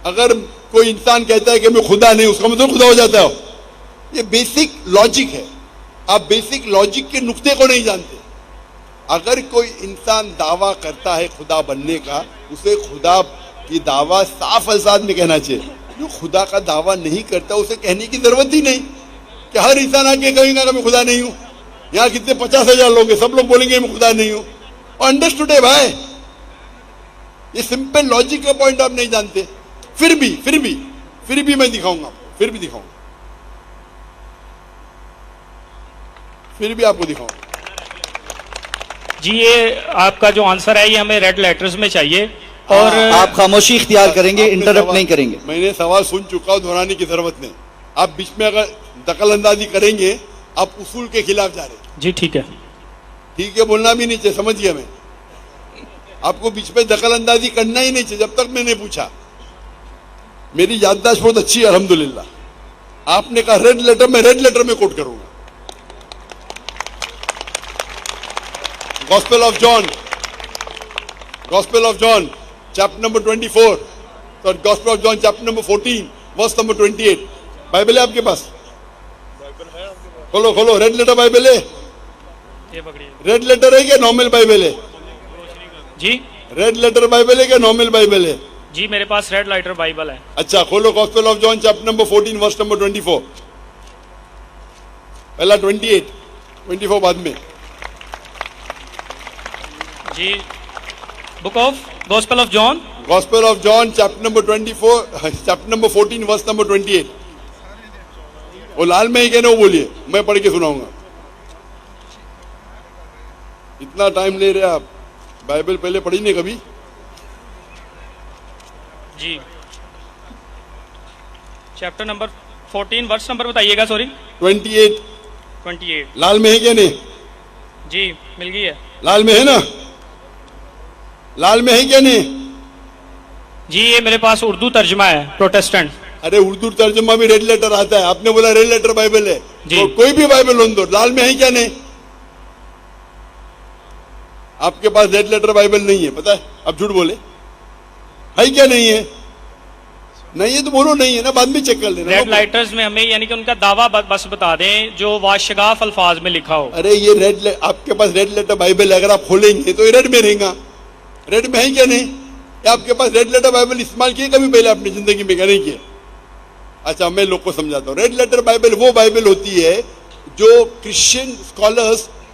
B: اگر کوئی انسان کہتا ہے کہ میں خدا نہیں، اس کا مطلب خدا ہو جاتا ہے. یہ بیسک لاجک ہے. آپ بیسک لاجک کے نقطے کو نہیں جانتے. اگر کوئی انسان دعویٰ کرتا ہے خدا بننے کا، اسے خدا کی دعویٰ صاف الفاظ میں کہنا چاہیے. جو خدا کا دعویٰ نہیں کرتا اسے کہنے کی ضرورت ہی نہیں کہ ہر انسان آ کے کہیں گا کہ میں خدا نہیں ہوں. یہاں کتنے 50,000 لوگ ہیں، سب لوگ بولیں گے میں خدا نہیں ہوں. اور انڈرسٹوڈ ہے بھائی، یہ سمپل لاجک کا پوائنٹ آپ نہیں جانتے. پھر بھی میں دکھاؤں گا، پھر بھی آپ کو دکھاؤں گا.
I: جی یہ آپ کا جو آنسر ہے یہ ہمیں ریڈ لیٹرز میں چاہیے. اور
C: آپ خاموشی اختیار کریں گے، انٹرپٹ نہیں کریں گے.
B: میں نے سوال سن چکا ہوں، دہرانے کی ضرورت نہیں. آپ بیچ میں اگر دخل اندازی کریں گے آپ اصول کے خلاف جا رہے ہیں.
I: جی ٹھیک ہے
B: بولنا بھی نہیں چاہیے، سمجھ گیا میں. آپ کو بیچ میں دخل اندازی کرنا ہی نہیں چاہیے جب تک میں نے پوچھا. میری یادداشت بہت اچھی ہے الحمدللہ. آپ نے کہا ریڈ لیٹر، میں ریڈ لیٹر میں کوٹ کروں گا. Gospel of John chapter number 24، gospel of John chapter number 14 verse number 28. Bible ہے آپ کے پاس؟ کھولو. ریڈ لیٹر بائبل ہے؟ ریڈ لیٹر ہے کہ نارمل بائبل ہے؟
I: جی
B: ریڈ لیٹر بائبل ہے کہ نارمل بائبل ہے؟
I: جی میرے پاس ریڈ لیٹر بائبل ہے.
B: اچھا کھولو gospel of John chapter number 14 verse number 24. پہلا 24 بعد میں.
I: جی book of gospel of John,
B: gospel of John chapter number 24 chapter number 14 verse number 28. وہ لال میں ہی کہنا وہ بولیے، میں پڑھ کے سناؤں گا. اتنا ٹائم لے رہے آپ، بائبل پہلے پڑھی نہیں کبھی؟
I: جی چیپٹر نمبر 14 ورس نمبر بتائیے گا. سوری 28.
B: لال میں ہے کیا نہیں؟
I: جی مل گئی ہے.
B: لال میں ہے نا؟ لال میں ہے کیا نہیں؟
I: جی یہ میرے پاس اردو ترجمہ ہے پروٹیسٹنٹ.
B: ارے اردو ترجمہ بھی ریڈ لیٹر آتا ہے. آپ نے بولا ریڈ لیٹر بائبل ہے.
I: جی.
B: تو کوئی بھی بائبل ہو دو، لال میں ہے کیا نہیں؟ آپ کے پاس ریڈ لیٹر بائبل نہیں ہے، پتہ ہے؟ اب جھوٹ بولے، ہے کیا نہیں ہے؟ نہیں ہے تو بولو نہیں ہے نا، بعد میں چیک کر لینا.
I: ریڈ لائٹرز میں ہمیں یعنی کہ ان کا دعویٰ بس بتا دیں جو واشگاف الفاظ میں لکھا ہو.
B: ارے یہ آپ کے پاس ریڈ لیٹر بائبل ہے، اگر آپ کھولیں گے تو یہ ریڈ میں رہے گا. ریڈ میں ہے کیا نہیں؟ آپ کے پاس ریڈ لیٹر بائبل استعمال کیے کبھی پہلے اپنی زندگی میں کیا نہیں کیا؟ اچھا میں لوگ کو سمجھاتا ہوں. ریڈ لیٹر بائبل وہ بائبل ہوتی ہے جو کرسچین اسکالرس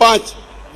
B: 5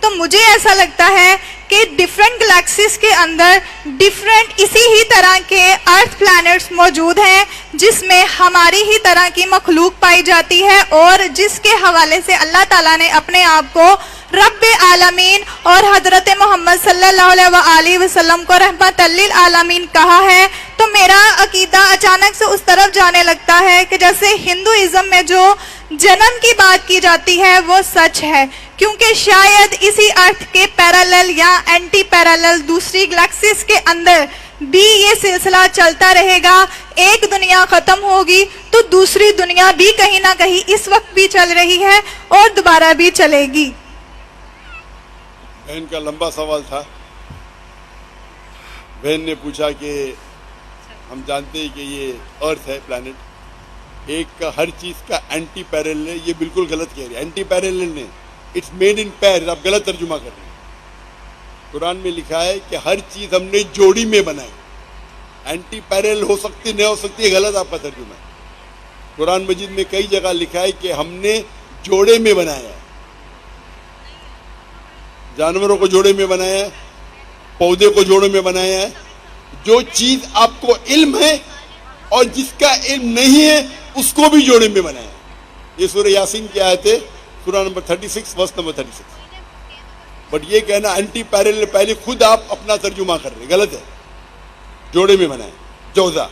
J: تو مجھے ایسا لگتا ہے کہ ڈفرینٹ گلیکسیز کے اندر ڈفرینٹ اسی ہی طرح کے ارتھ پلانٹس موجود ہیں جس میں ہماری ہی طرح کی مخلوق پائی جاتی ہے، اور جس کے حوالے سے اللہ تعالیٰ نے اپنے آپ کو رب عالمین اور حضرت محمد صلی اللہ علیہ وآلہ وسلم کو رحمت للعالمین کہا ہے۔ تو میرا عقیدہ اچانک سے اس طرف جانے لگتا ہے کہ جیسے ہندوازم میں جو جنم کی بات کی جاتی ہے وہ سچ ہے، کیونکہ شاید اسی ارتھ کے پیرالل یا اینٹی پیرالل دوسری گلیکسیز کے اندر بھی یہ سلسلہ چلتا رہے گا۔ ایک دنیا ختم ہوگی تو دوسری دنیا بھی کہیں نہ کہیں اس وقت بھی چل رہی ہے اور دوبارہ بھی چلے گی۔
B: بہن کا لمبا سوال تھا۔ بہن نے پوچھا کہ ہم جانتے ہیں کہ یہ ارتھ ہے پلانٹ، ایک کا ہر چیز کا اینٹی پیرالل ہے، یہ بالکل غلط کہہ رہے ہیں۔ اینٹی پیرالل نے اٹس میڈ ان پیئر، آپ غلط ترجمہ کر رہے ہیں۔ قرآن میں لکھا ہے کہ ہر چیز ہم نے جوڑی میں بنائی، اینٹی پیرالل ہو سکتی نہیں ہو سکتی، یہ غلط آپ کا ترجمہ ہے۔ قرآن مجید میں کئی جگہ لکھا ہے کہ ہم نے جوڑے میں بنایا ہے، جانوروں کو جوڑے میں بنایا ہے، پودے کو جوڑے میں بنایا ہے۔ جو چیز آپ کو علم ہے اور جس کا علم نہیں ہے اس کو بھی جوڑے میں بنایا ہے۔ یہ سورہ یاسین کی آیت ہے، سورہ نمبر 36 ورس نمبر 36۔ بٹ یہ کہنا اینٹی پیرالل، پہلے خود آپ اپنا ترجمہ کر رہے ہیں، غلط ہے۔ جوڑے میں بنائے جوزا،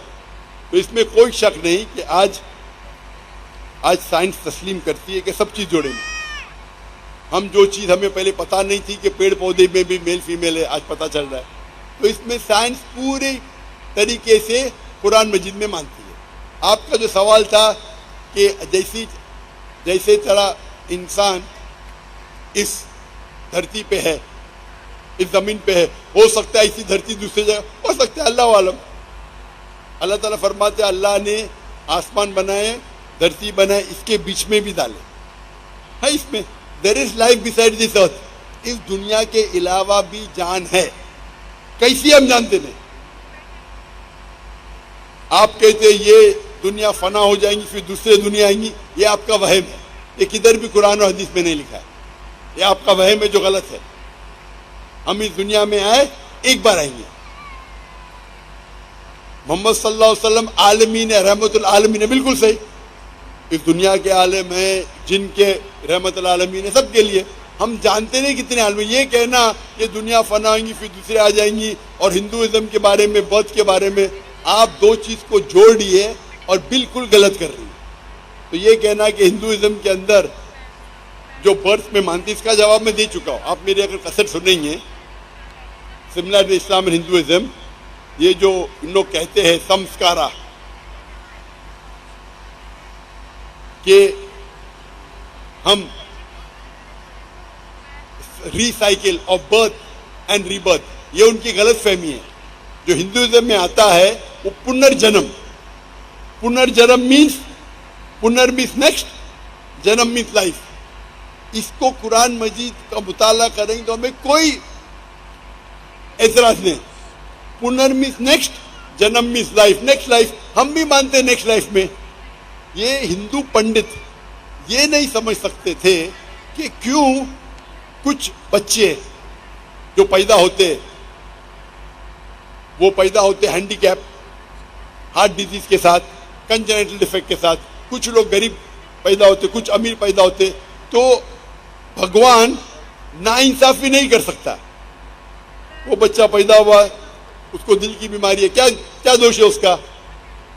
B: تو اس میں کوئی شک نہیں کہ آج سائنس تسلیم کرتی ہے کہ سب چیز جوڑے میں۔ ہم جو چیز ہمیں پہلے پتہ نہیں تھی کہ پیڑ پودے میں بھی میل فیمیل ہے، آج پتہ چل رہا ہے۔ تو اس میں سائنس پورے طریقے سے قرآن مجید میں مانتی ہے۔ آپ کا جو سوال تھا کہ جیسے طرح انسان اس دھرتی پہ ہے، اس زمین پہ ہے، ہو سکتا ہے اسی دھرتی دوسری جگہ ہو سکتا ہے، اللہ عالم۔ اللہ تعالیٰ فرماتے ہیں اللہ نے آسمان بنائے، دھرتی بنائے، اس کے بیچ میں بھی ڈالے ہے، اس میں there is life beside this earth، اس دنیا کے علاوہ بھی جان ہے۔ کیسی ہم جانتے نہیں؟ آپ کہتے ہیں یہ دنیا فنا ہو جائیں گی پھر دوسرے دنیا آئیں گی، یہ آپ کا وہم ہے، یہ کدھر بھی قرآن و حدیث میں نہیں لکھا ہے، یہ آپ کا وہم ہے جو غلط ہے۔ ہم اس دنیا میں آئے، ایک بار آئیں گے۔ محمد صلی اللہ علیہ وسلم عالمین رحمت العالمین، بالکل صحیح، اس دنیا کے عالم ہیں، جن کے رحمت العالمین ہے، سب کے لیے۔ ہم جانتے نہیں کتنے عالم ہیں۔ یہ کہنا یہ دنیا فنا ہوئیں گی پھر دوسرے آ جائیں گی، اور ہندوازم کے بارے میں، بدھ کے بارے میں آپ دو چیز کو جوڑ لیے اور بالکل غلط کر رہی ہیں۔ تو یہ کہنا کہ ہندوازم کے اندر جو برتھ میں مانتی، اس کا جواب میں دے چکا ہوں، آپ میرے اگر کسٹ سنیں گے سملر اسلام اینڈ ہندوازم، یہ جو ان لوگ کہتے ہیں سمسکارا، کہ ہم recycle of birth and rebirth, یہ ان کی غلط فہمی ہے۔ جو ہندوازم میں آتا ہے وہ پنرجنم، پنرجنم مینس نیکسٹ، جنم مینس لائف۔ اس کو قرآن مجید کا مطالعہ کریں تو ہمیں کوئی اعتراض نہیں۔ پنر مینس نیکسٹ، جنم مینس لائف، نیکسٹ لائف ہم بھی مانتے ہیں نیکسٹ لائف میں۔ یہ ہندو پنڈت یہ نہیں سمجھ سکتے تھے کہ کیوں کچھ بچے جو پیدا ہوتے وہ پیدا ہوتے ہینڈی کیپ، ہارٹ ڈیزیز کے ساتھ، کنجنیٹل ڈیفیکٹ کے ساتھ، کچھ لوگ غریب پیدا ہوتے، کچھ امیر پیدا ہوتے، تو بھگوان ناانصافی نہیں کر سکتا۔ وہ بچہ پیدا ہوا، اس کو دل کی بیماری ہے، کیا دوش ہے اس کا؟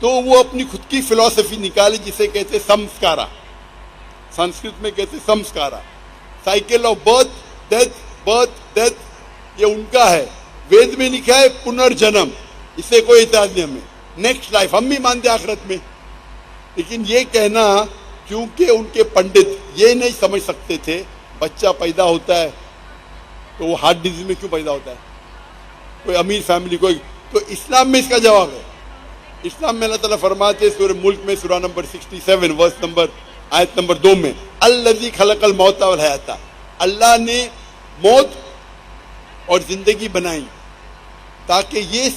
B: تو وہ اپنی خود کی فلسفی نکالے جسے کہتے سمسکارا، سنسکرت میں کہتے سمسکارا، سائیکل آف برتھ ڈیتھ، یہ ان کا ہے۔ وید میں لکھا ہے پنرجنم، اس سے کوئی اعتراض نہیں ہمیں۔ نیکسٹ لائف ہم بھی مانتے آخرت میں، لیکن یہ کہنا کیونکہ ان کے پنڈت یہ نہیں سمجھ سکتے تھے بچہ پیدا ہوتا ہے تو وہ ہارٹ ڈیزیز میں کیوں پیدا ہوتا ہے، کوئی امیر فیملی کوئی، تو اسلام میں اس کا جواب ہے۔ اسلام میں اللہ تعالیٰ فرماتے سورہ ملک میں سورہ نمبر 67 ورس نمبر آیت نمبر 2 میں، الذی خلق الموت والحیات، اللہ نے موت اور زندگی بنائی تاکہ یہ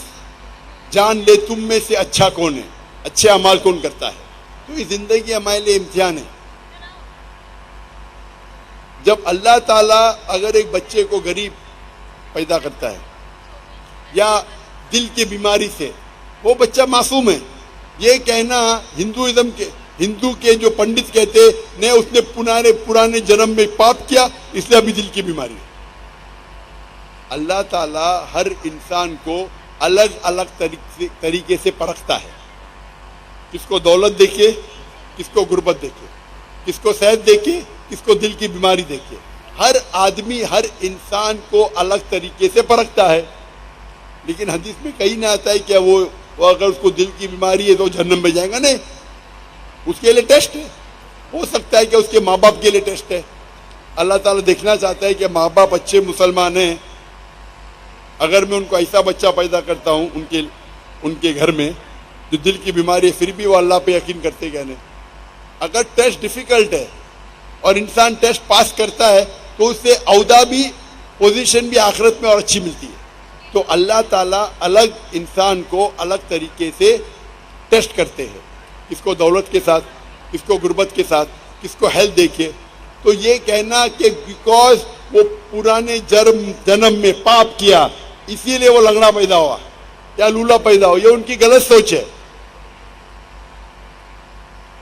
B: جان لے تم میں سے اچھا کون ہے، اچھے اعمال کون کرتا ہے۔ تو یہ زندگی ہمارے لیے امتحان ہے۔ جب اللہ تعالیٰ اگر ایک بچے کو غریب پیدا کرتا ہے یا دل کی بیماری سے، وہ بچہ معصوم ہے. یہ کہنا ہندو کے جو پنڈت کہتے نہیں، اس نے پرانے جنم میں پاپ کیا اس لیے ابھی دل کی بیماری ہے. اللہ تعالیٰ ہر انسان کو الگ الگ طریقے سے پرکھتا ہے. کس کو دولت دیکھے، کس کو غربت دیکھے، کس کو صحت دیکھے، کس کو دل کی بیماری دیکھے. ہر آدمی ہر انسان کو الگ طریقے سے پرکھتا ہے. لیکن حدیث میں کہیں نہ آتا ہے کہ وہ اگر اس کو دل کی بیماری ہے تو جہنم میں جائے گا. نہیں، اس کے لیے ٹیسٹ ہے. ہو سکتا ہے کہ اس کے ماں باپ کے لیے ٹیسٹ ہے. اللہ تعالیٰ دیکھنا چاہتا ہے کہ ماں باپ اچھے مسلمان ہیں، اگر میں ان کو ایسا بچہ پیدا کرتا ہوں ان کے گھر میں جو دل کی بیماری ہے، پھر بھی وہ اللہ پہ یقین کرتے کہ نہیں. اگر ٹیسٹ ڈیفیکلٹ ہے اور انسان ٹیسٹ پاس کرتا ہے تو اس سے عہدہ بھی، پوزیشن بھی آخرت میں اور اچھی ملتی ہے. تو اللہ تعالیٰ الگ انسان کو الگ طریقے سے ٹیسٹ کرتے ہیں، کس کو دولت کے ساتھ، کس کو غربت کے ساتھ، کس کو ہیلتھ دیکھے. تو یہ کہنا کہ بیکاز وہ پرانے جنم میں پاپ کیا اسی لیے وہ لنگڑا پیدا ہوا یا لولا پیدا ہوا، یہ ان کی غلط سوچ ہے.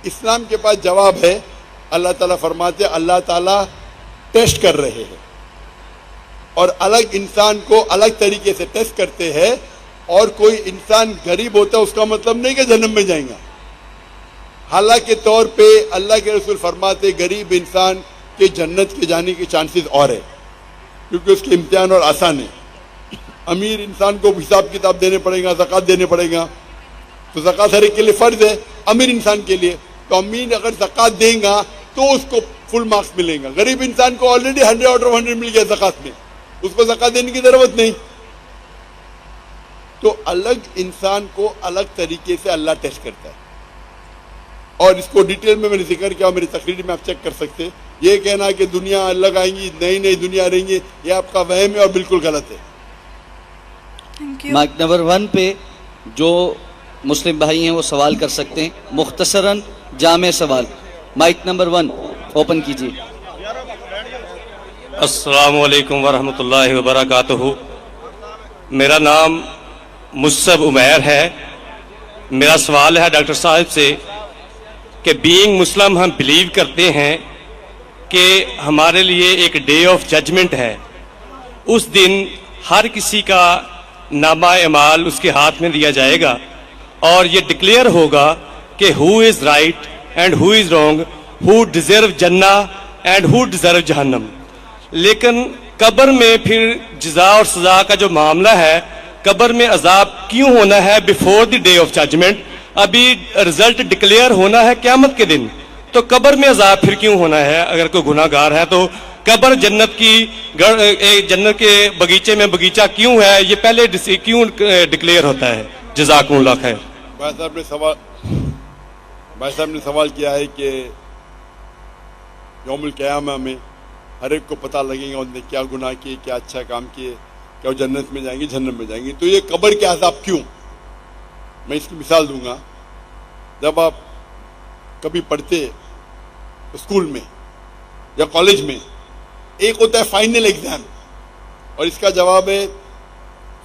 B: اسلام کے پاس جواب ہے. اللہ تعالیٰ فرماتے اللہ تعالیٰ ٹیسٹ کر رہے ہیں اور الگ انسان کو الگ طریقے سے ٹیسٹ کرتے ہیں. اور کوئی انسان غریب ہوتا ہے اس کا مطلب نہیں کہ جہنم میں جائیں گا. حالانکہ طور پہ اللہ کے رسول فرماتے غریب انسان کے جنت کے جانے کے چانسز اور ہے، کیونکہ اس کے امتحان اور آسان ہے. امیر انسان کو حساب کتاب دینے پڑے گا، زکوٰۃ دینے پڑے گا. تو زکوٰۃ ہر ایک کے لیے فرض ہے، امیر انسان کے لیے. تو امیر اگر زکوٰۃ دیں گا تو اس کو فل مارکس ملیں گا. غریب انسان کو آلریڈی 100 آؤٹ آف 100 مل گیا زکوٰۃ میں، اس کو زکوٰۃ دینے کی ضرورت نہیں. تو الگ انسان کو الگ طریقے سے اللہ ٹیسٹ کرتا ہے. اور اس کو ڈیٹیل میں نے ذکر کیا، میری تقریر میں آپ چیک کر سکتے. یہ کہنا کہ دنیا الگ آئیں گی، نئی دنیا رہیں گی، یہ آپ کا وہم ہے اور بالکل غلط ہے.
C: مائک نمبر 1 پہ جو مسلم بھائی ہیں وہ سوال کر سکتے ہیں، مختصراً جامع سوال. مائک نمبر 1 اوپن کیجیے.
K: السلام علیکم ورحمۃ اللہ وبرکاتہ. میرا نام مصعب عمیر ہے. میرا سوال ہے ڈاکٹر صاحب سے کہ بینگ مسلم ہم بلیو کرتے ہیں کہ ہمارے لیے ایک ڈے آف ججمنٹ ہے. اس دن ہر کسی کا نامہ اعمال اس کے ہاتھ میں دیا جائے گا اور یہ ڈکلیئر ہوگا کہ who is right and who is wrong, who deserve جنہ اینڈ ہو ڈیزرو جہنم. لیکن قبر میں پھر جزا اور سزا کا جو معاملہ ہے، قبر میں عذاب کیوں ہونا ہے before the day of judgment? ابھی رزلٹ ڈکلیئر ہونا ہے قیامت کے دن، تو قبر میں عذاب پھر کیوں ہونا ہے؟ اگر کوئی گناہ گار ہے تو قبر جنت کے بغیچے میں بغیچہ کیوں ہے؟ یہ پہلے کیوں ڈکلیئر ہوتا ہے؟ جزاکم اللہ خیر.
B: بھائی صاحب نے سوال کیا ہے کہ یوم القیامہ میں ہر ایک کو پتہ لگے گا انہوں نے کیا گناہ کیے، کیا اچھا کام کیے، کیا وہ جنت میں جائیں گے، جہنم میں جائیں گے. تو یہ قبر کے عذاب کیوں؟ میں اس کی مثال دوں گا. جب آپ کبھی پڑھتے اسکول میں یا کالج میں، ایک ہوتا ہے فائنل ایگزام، اور اس کا جواب ہے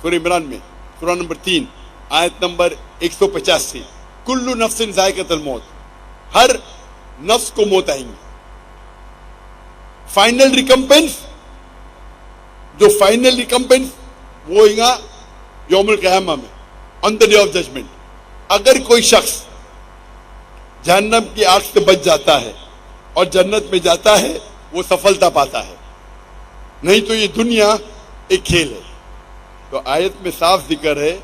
B: سورہ عمران میں سورہ نمبر 3 آیت نمبر 185 کل نفس ذائقۃ الموت. ہر نفس کو موت آئیں گی. فائنل ریکمپنس، جو فائنل ریکمپنس وہ ہوئے گا یوم القیامہ میں، آن دا ڈے آف ججمنٹ. اگر کوئی شخص جہنم کی آگ سے بچ جاتا ہے اور جنت میں جاتا ہے وہ سفلتا پاتا ہے، نہیں تو یہ دنیا ایک کھیل ہے. تو آیت میں صاف ذکر ہے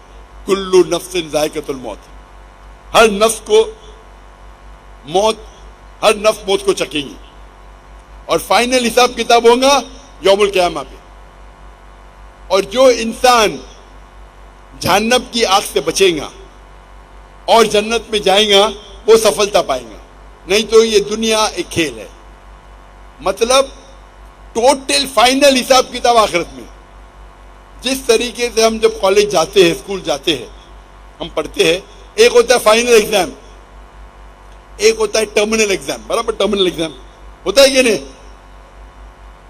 B: کل نفس ذائقۃ الموت. ہر نفس کو موت، ہر نفس موت کو چکیں گی اور فائنل حساب کتاب ہوگا یوم القیامہ پہ. اور جو انسان جہنم کی آگ سے بچے گا اور جنت میں جائے گا وہ سفلتا پائے گا، نہیں تو یہ دنیا ایک کھیل ہے. مطلب ٹوٹل فائنل حساب کتاب آخرت میں. جس طریقے سے ہم جب کالج جاتے ہیں، اسکول جاتے ہیں، ہم پڑھتے ہیں، ایک ہوتا ہے فائنل ایگزام، ایک ہوتا ہے ٹرمینل ایگزام. برابر ٹرمینل ایگزام ہوتا ہے کہ نہیں؟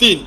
B: 3।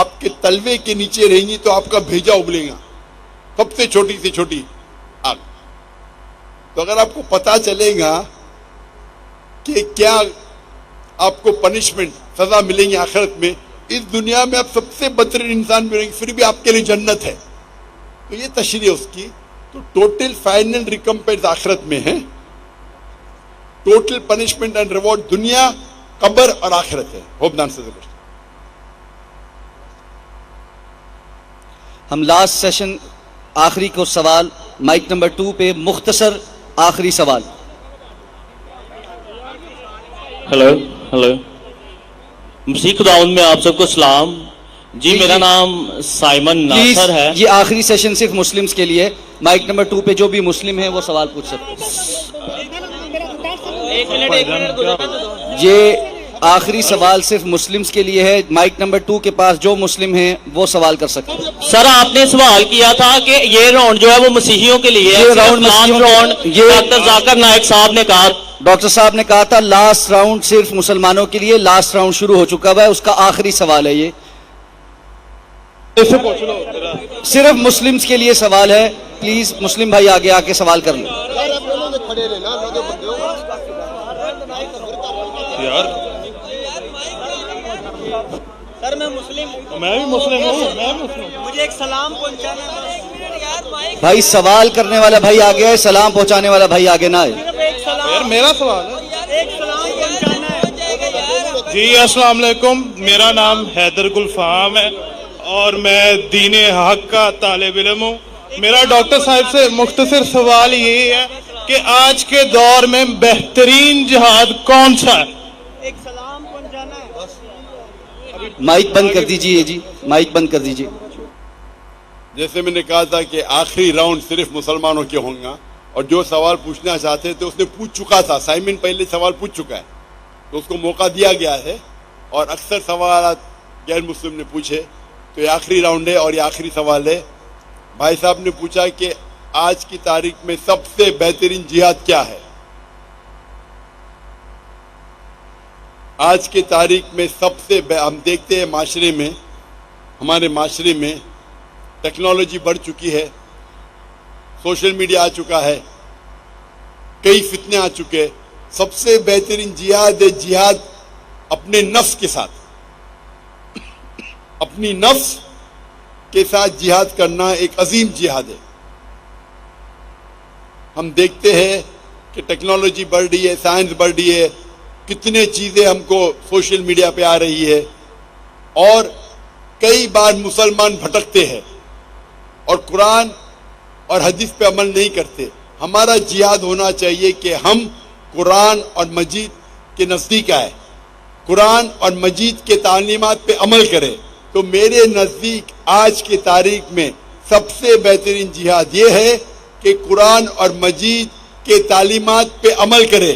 B: آپ کے تلوے کے نیچے رہیں گی تو آپ کا بھیجا ابلے گا, سب سے چھوٹی آگ. تو اگر آپ کو پتا چلے گا کہ کیا آپ کو پنشمنٹ سزا ملیں گی آخرت میں, اس دنیا میں آپ سب سے بدترین انسان بھی رہیں گے, پھر بھی آپ کے لیے جنت ہے. تو یہ تشریح اس کی. تو ٹوٹل فائنل ریکمپنس آخرت میں ہے, ٹوٹل پنشمنٹ اینڈ ریوارڈ دنیا, قبر اور آخرت ہے. ہوپ دان سے
C: ہم لاسٹ سیشن آخری کو سوال مائک نمبر 2 پہ مختصر آخری سوال.
G: ہلو مسیح خداوند میں آپ سب کو سلام. جی میرا نام سائمن ناصر ہے.
C: یہ آخری سیشن صرف مسلمز کے لیے. مائک نمبر 2 پہ جو بھی مسلم ہیں وہ سوال پوچھ سکتے ہیں. یہ آخری سوال صرف مسلمز کے لیے ہے. مائک نمبر 2 کے پاس جو مسلم ہیں وہ سوال کر سکتے ہیں.
G: سر آپ نے سوال کیا تھا کہ یہ راؤنڈ جو ہے وہ مسیحیوں کے لیے ہے. یہ ڈاکٹر ذاکر نائک صاحب نے کہا,
C: ڈاکٹر صاحب نے کہا تھا لاسٹ راؤنڈ صرف مسلمانوں کے لیے. لاسٹ راؤنڈ شروع ہو چکا ہے, اس کا آخری سوال ہے. یہ صرف مسلمز کے لیے سوال ہے. پلیز مسلم بھائی آگے آ کے سوال کر لیں.
L: سر میں بھی مسلم ہوں. مجھے ایک سلام پہنچانا ہے.
C: بھائی سوال کرنے والا بھائی آگے ہے, سلام پہنچانے والا بھائی آگے نہ آئے.
L: میرا سوال ہے, ایک سلام پہنچانا ہے.
M: جی السلام علیکم, میرا نام حیدر گلفام ہے اور میں دین حق کا طالب علم ہوں. میرا ڈاکٹر صاحب سے مختصر سوال یہی ہے کہ آج کے دور میں بہترین جہاد کون سا ہے؟
L: ایک سلام پہنچانا ہے.
C: مائک بند کر دیجئے. جی مائک بند کر دیجئے.
B: جیسے میں نے کہا تھا کہ آخری راؤنڈ صرف مسلمانوں کے ہوں گا, اور جو سوال پوچھنا چاہتے تھے اس نے پوچھ چکا تھا. سائمن پہلے سوال پوچھ چکا ہے تو اس کو موقع دیا گیا ہے, اور اکثر سوالات غیر مسلم نے پوچھے. تو یہ آخری راؤنڈ ہے اور یہ آخری سوال ہے. بھائی صاحب نے پوچھا کہ آج کی تاریخ میں سب سے بہترین جہاد کیا ہے. آج کی تاریخ میں سب سے ہم دیکھتے ہیں معاشرے میں, ہمارے معاشرے میں ٹیکنالوجی بڑھ چکی ہے, سوشل میڈیا آ چکا ہے, کئی فتنے آ چکے. سب سے بہترین جہاد ہے جہاد اپنے نفس کے ساتھ. اپنی نفس کے ساتھ جہاد کرنا ایک عظیم جہاد ہے. ہم دیکھتے ہیں کہ ٹیکنالوجی بڑھ رہی ہے, سائنس بڑھ رہی ہے, کتنے چیزیں ہم کو سوشل میڈیا پہ آ رہی ہے, اور کئی بار مسلمان بھٹکتے ہیں اور قرآن اور حدیث پہ عمل نہیں کرتے. ہمارا جہاد ہونا چاہیے کہ ہم قرآن اور مجید کے نزدیک آئے, قرآن اور مجید کے تعلیمات پہ عمل کرے. تو میرے نزدیک آج کی تاریخ میں سب سے بہترین جہاد یہ ہے کہ قرآن اور مجید کے تعلیمات پہ عمل کرے.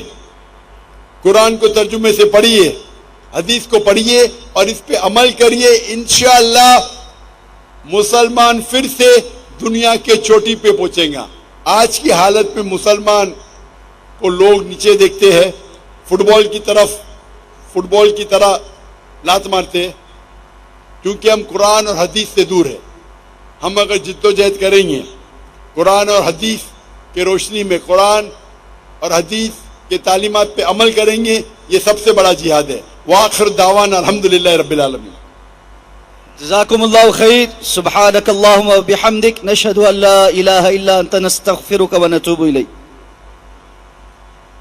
B: قرآن کو ترجمے سے پڑھیے, حدیث کو پڑھیے اور اس پہ عمل کریے. انشاءاللہ مسلمان پھر سے دنیا کے چوٹی پہ پہنچیں گا. آج کی حالت میں مسلمان کو لوگ نیچے دیکھتے ہیں, فٹ بال کی طرح لات مارتے ہیں, کیونکہ ہم قرآن اور حدیث سے دور ہیں. ہم اگر جد و جہد کریں گے قرآن اور حدیث کے روشنی میں, قرآن اور حدیث کے تعلیمات پہ عمل کریں گے, یہ سب سے بڑا جہاد ہے. وآخر دعوانا الحمدللہ رب العالمین.
C: جزاکم اللہ خیر. سبحانک اللہم و بحمدک, نشہد ان لا الہ الا انت نستغفرک و نتوب الیک.